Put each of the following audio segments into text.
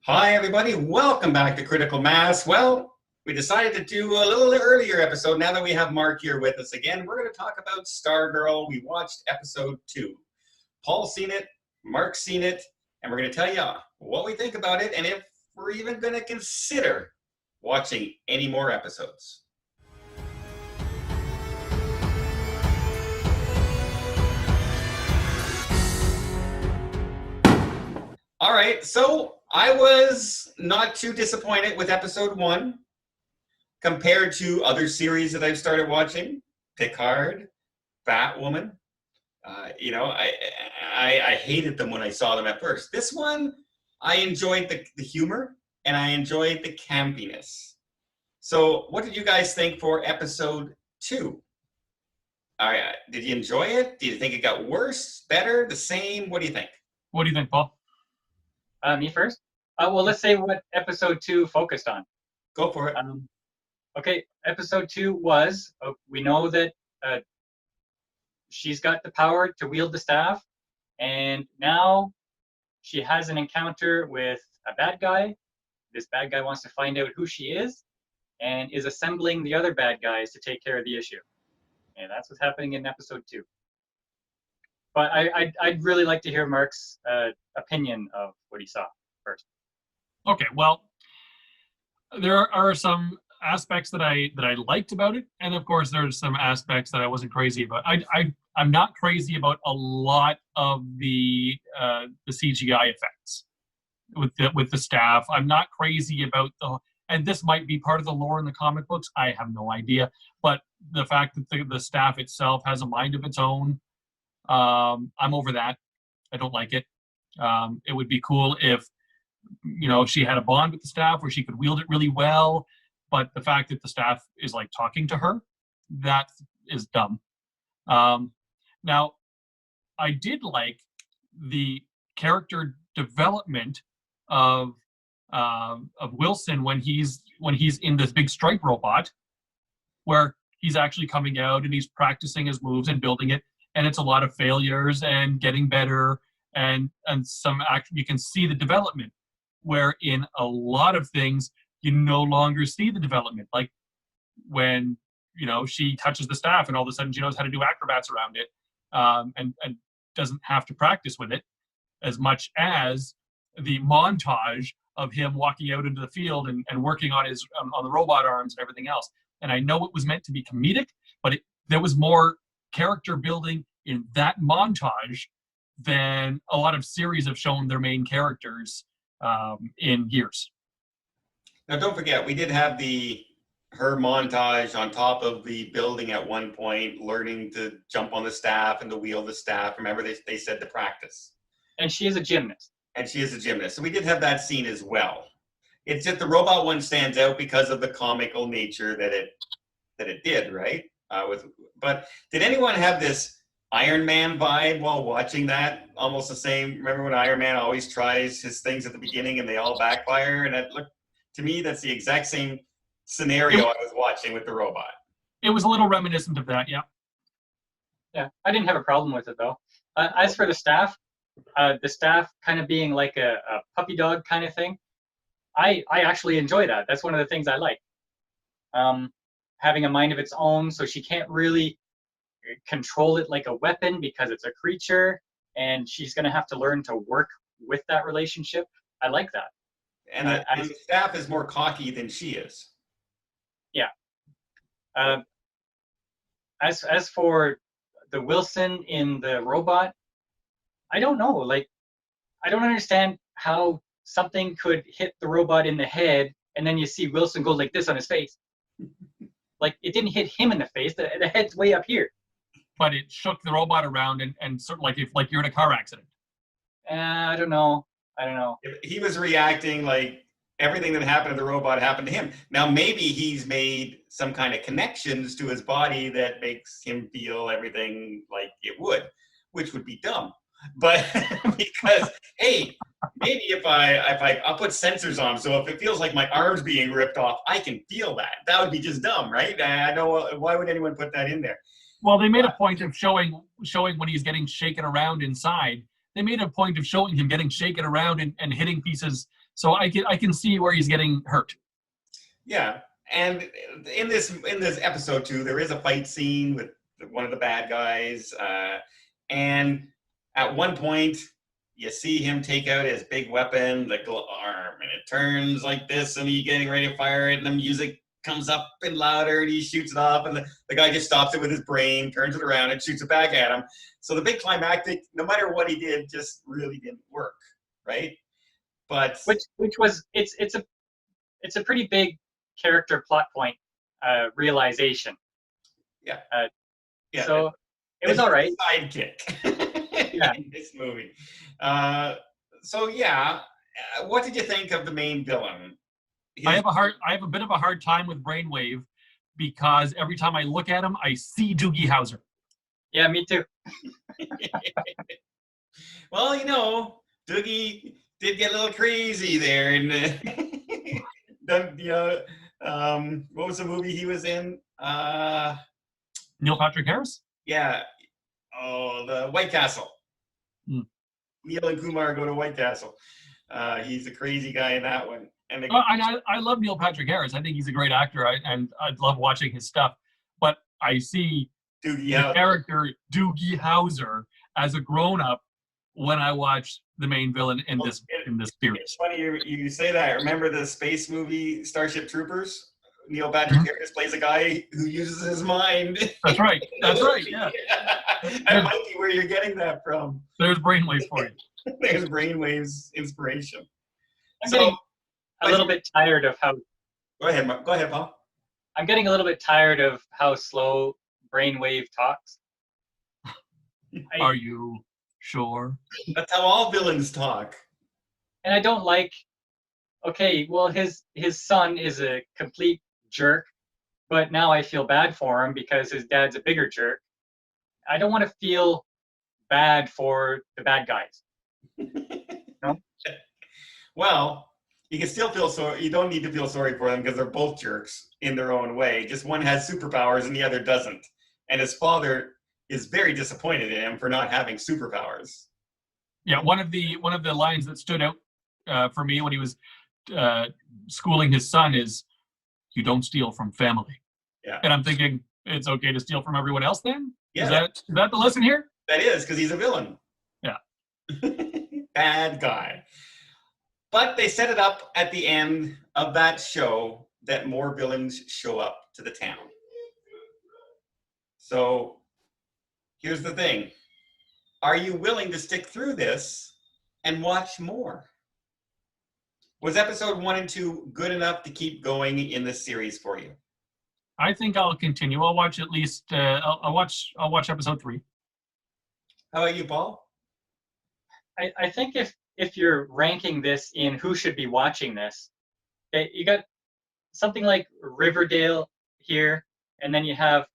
Hi, everybody. Welcome back to Critical Mass. Well, we decided to do a little earlier episode. Now that we have Mark here with us again, we're going to talk about Stargirl. We watched episode 2. Paul's seen it, Mark's seen it, and we're going to tell you what we think about it and if we're even going to consider watching any more episodes. All right, so I was not too disappointed with episode 1 compared to other series that I've started watching. Picard, Batwoman. I hated them when I saw them at first. This one, I enjoyed the humor and I enjoyed the campiness. So what did you guys think for episode 2? Did you enjoy it? Do you think it got worse, better, the same? What do you think? What do you think, Paul? Me first? Well, let's say what episode 2 focused on. Go for it. Okay, episode 2 was, we know that she's got the power to wield the staff, and now she has an encounter with a bad guy. This bad guy wants to find out who she is, and is assembling the other bad guys to take care of the issue. And that's what's happening in episode 2. But I'd really like to hear Mark's opinion of what he saw first. Okay, well, there are some aspects that I liked about it, and of course there's some aspects that I wasn't crazy about. I'm not crazy about a lot of the CGI effects with the staff. I'm not crazy about and this might be part of the lore in the comic books. I have no idea, but the fact that the staff itself has a mind of its own. I'm over that. I don't like it. It would be cool if, she had a bond with the staff where she could wield it really well, but the fact that the staff is like talking to her, that is dumb. Now, I did like the character development of Wilson when he's in this big strike robot, where he's actually coming out and he's practicing his moves and building it. And it's a lot of failures and getting better, and some you can see the development, where in a lot of things you no longer see the development. Like when she touches the staff and all of a sudden she knows how to do acrobats around it, and doesn't have to practice with it as much as the montage of him walking out into the field and working on his on the robot arms and everything else. And I know it was meant to be comedic, but there was more character building in that montage than a lot of series have shown their main characters in years. Now, don't forget, we did have her montage on top of the building at one point, learning to jump on the staff and to wield the staff. Remember, they said to practice. And she is a gymnast. So we did have that scene as well. It's just the robot one stands out because of the comical nature that it did, right? But did anyone have this Iron Man vibe while watching that? Almost the same. Remember when Iron Man always tries his things at the beginning and they all backfire? And to me, that's the exact same scenario I was watching with the robot. It was a little reminiscent of that, yeah. Yeah, I didn't have a problem with it though. As for the staff kind of being like a puppy dog kind of thing, I actually enjoy that. That's one of the things I like. Having a mind of its own, so she can't really control it like a weapon because it's a creature, and she's going to have to learn to work with that relationship. I like that. And the staff is more cocky than she is. Yeah. As for the Wilson in the robot, I don't know. Like, I don't understand how something could hit the robot in the head, and then you see Wilson go like this on his face. Like, it didn't hit him in the face. The head's way up here. But it shook the robot around and sort of like you're in a car accident. I don't know. He was reacting like everything that happened to the robot happened to him. Now, maybe he's made some kind of connections to his body that makes him feel everything like it would, which would be dumb. But because, hey, maybe if I'll put sensors on, so if it feels like my arm's being ripped off, I can feel that. That would be just dumb, right? I know. Why would anyone put that in there? Well, they made a point of showing when he's getting shaken around inside. They made a point of showing him getting shaken around and hitting pieces So I can see where he's getting hurt. Yeah, and in this episode too, there is a fight scene with one of the bad guys, and at one point you see him take out his big weapon, the arm, and it turns like this, and he's getting ready to fire it, and the music comes up and louder, and he shoots it off, and the guy just stops it with his brain, turns it around, and shoots it back at him. So the big climactic, no matter what he did, just really didn't work, right? But which was it's a pretty big character plot point realization. Yeah. Yeah. So it was all right. Sidekick. In this movie. So yeah, what did you think of the main villain? I have a bit of a hard time with Brainwave because every time I look at him, I see Doogie Howser. Yeah, me too. Well, Doogie did get a little crazy there, and what was the movie he was in? Neil Patrick Harris? Yeah. Oh, the White Castle. Neil and Kumar go to White Castle. He's a crazy guy in that one. And I love Neil Patrick Harris. I think he's a great actor, and I love watching his stuff. But I see the character Doogie Howser as a grown-up when I watch the main villain in this series. It's funny you say that. I remember the space movie Starship Troopers. Neil Patrick Harris plays a guy who uses his mind. That's right. That's right. Yeah. That might be where you're getting that from. There's Brainwave for you. There's Brainwave's inspiration. I'm getting a little bit tired of how. Go ahead, Paul. I'm getting a little bit tired of how slow Brainwave talks. Are you sure? That's how all villains talk. And I don't like. Okay, well, his son is a complete jerk, but now I feel bad for him because his dad's a bigger jerk. I don't want to feel bad for the bad guys. No? Well, you can still feel sorry. You don't need to feel sorry for them because they're both jerks in their own way. Just one has superpowers and the other doesn't. And his father is very disappointed in him for not having superpowers. Yeah, one of the lines that stood out for me when he was schooling his son is, "You don't steal from family." Yeah. And I'm thinking, it's okay to steal from everyone else then? Yeah. Is that the lesson here? That is, because he's a villain. Yeah. Bad guy. But they set it up at the end of that show that more villains show up to the town. So here's the thing. Are you willing to stick through this and watch more? Was episode 1 and 2 good enough to keep going in this series for you? I think I'll continue. I'll watch at least. I'll watch episode 3. How about you, Paul? I think if you're ranking this in who should be watching this, okay, you got something like Riverdale here, and then you have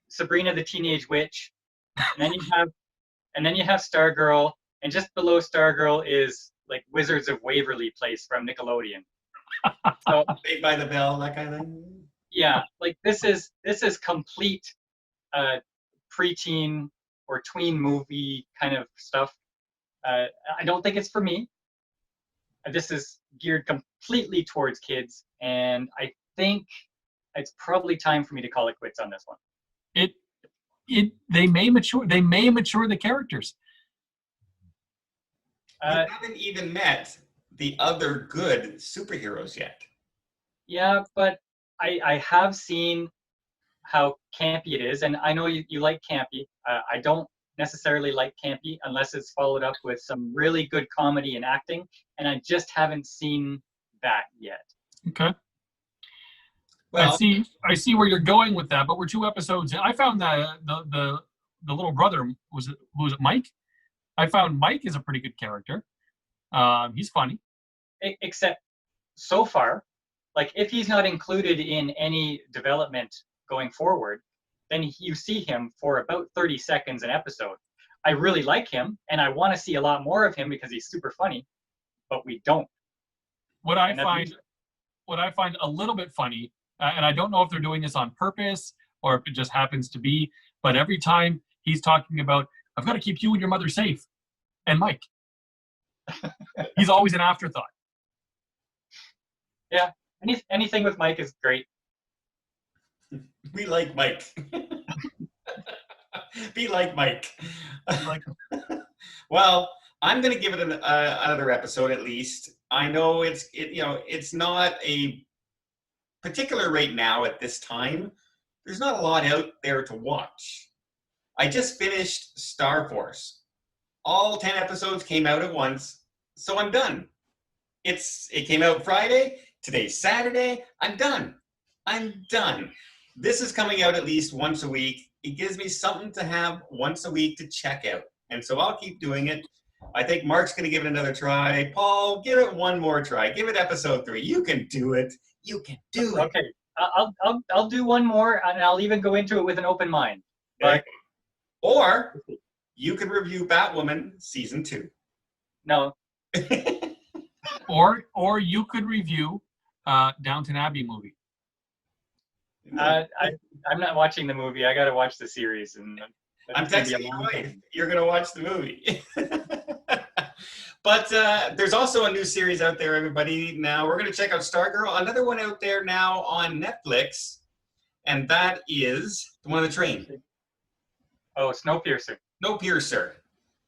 Sabrina the Teenage Witch, and then you have Stargirl, and just below Stargirl is like Wizards of Waverly Place from Nickelodeon. So Saved by the Bell, that kind of thing. Yeah, like this is complete preteen or tween movie kind of stuff. I don't think it's for me. This is geared completely towards kids, and I think it's probably time for me to call it quits on this one. They may mature the characters. You haven't even met the other good superheroes yet. Yeah, but I have seen how campy it is, and I know you like campy. I don't necessarily like campy unless it's followed up with some really good comedy and acting, and I just haven't seen that yet. Okay. Well, I see where you're going with that, but we're 2 episodes in. I found that the little brother was it Mike? I found Mike is a pretty good character. He's funny. Except so far, like if he's not included in any development going forward, then you see him for about 30 seconds an episode. I really like him, and I want to see a lot more of him because he's super funny, but we don't. What I find a little bit funny, and I don't know if they're doing this on purpose or if it just happens to be, but every time he's talking about, I've got to keep you and your mother safe, and Mike. He's always an afterthought. Yeah, anything with Mike is great. We like Mike. Be like Mike. Like, Well, I'm going to give it another episode at least. I know it's not a particular right now at this time. There's not a lot out there to watch. I just finished Star Force. All 10 episodes came out at once, so I'm done. It came out Friday. Today's Saturday. I'm done. This is coming out at least once a week. It gives me something to have once a week to check out. And so I'll keep doing it. I think Mark's going to give it another try. Paul, give it one more try. Give it episode 3. You can do it. You can do it. Okay, I'll do one more, and I'll even go into it with an open mind. But, or you can review Batwoman season 2. No. or you could review Downton Abbey movie. I'm not watching the movie. I got to watch the series, and I'm texting you away. You're going to watch the movie. But there's also a new series out there, everybody. Now, we're going to check out Stargirl. Another one out there now on Netflix, and that is the one on the train. Oh, Snowpiercer. Snowpiercer.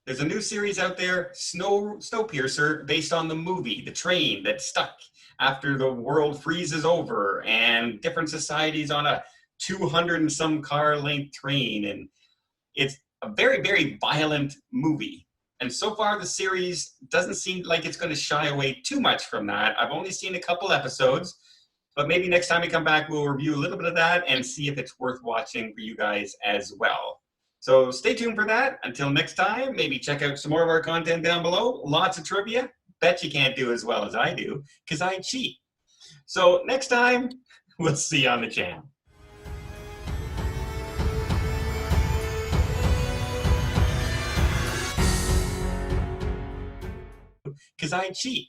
There's a new series out there, Snowpiercer, based on the movie, the train that stuck after the world freezes over, and different societies on a 200 and some car length train. And it's a very, very violent movie. And so far the series doesn't seem like it's going to shy away too much from that. I've only seen a couple episodes, but maybe next time we come back, we'll review a little bit of that and see if it's worth watching for you guys as well. So stay tuned for that. Until next time, maybe check out some more of our content down below. Lots of trivia. Bet you can't do as well as I do, because I cheat. So next time, we'll see you on the channel. Because I cheat.